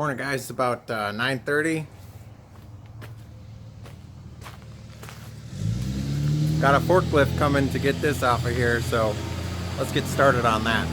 Morning guys, it's about 9:30. Got a forklift coming to get this off of here, so let's get started on that.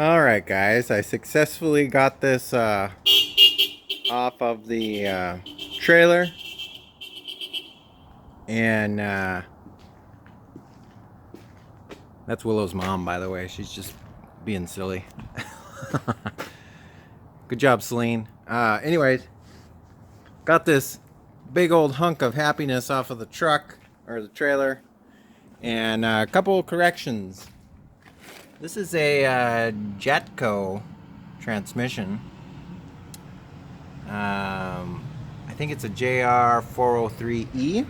Alright guys, I successfully got this off of the trailer, and that's Willow's mom, by the way. She's just being silly. Good job, Celine. Anyways, got this big old hunk of happiness off of the truck, or the trailer, and a couple corrections. This is a Jetco transmission. I think it's a JR403E.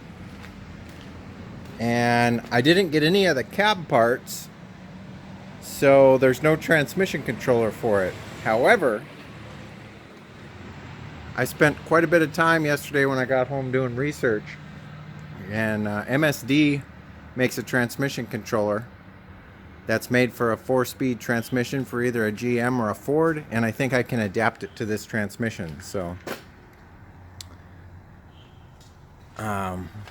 And I didn't get any of the cab parts, so there's no transmission controller for it. However, I spent quite a bit of time yesterday when I got home doing research, and MSD makes a transmission controller that's made for a 4-speed transmission for either a GM or a Ford, and I think I can adapt it to this transmission. So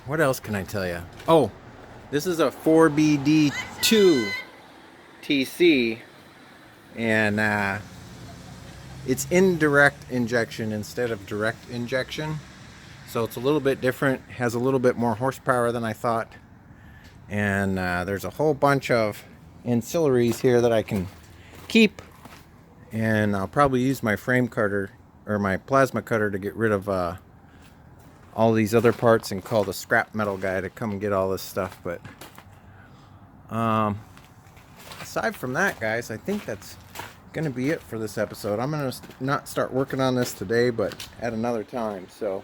what else can I tell you? Oh, this is a 4BD2 TC, and it's indirect injection instead of direct injection, so it's a little bit different, has a little bit more horsepower than I thought, and there's a whole bunch of ancillaries here that I can keep, and I'll probably use my frame cutter or my plasma cutter to get rid of all these other parts and call the scrap metal guy to come and get all this stuff. But aside from that, guys, I think that's gonna be it for this episode. I'm gonna not start working on this today, but at another time. So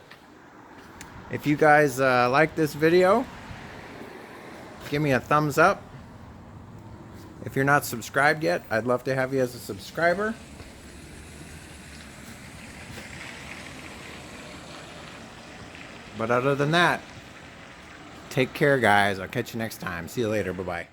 if you guys like this video, give me a thumbs up. If you're not subscribed yet, I'd love to have you as a subscriber. But other than that, take care, guys. I'll catch you next time. See you later. Bye-bye.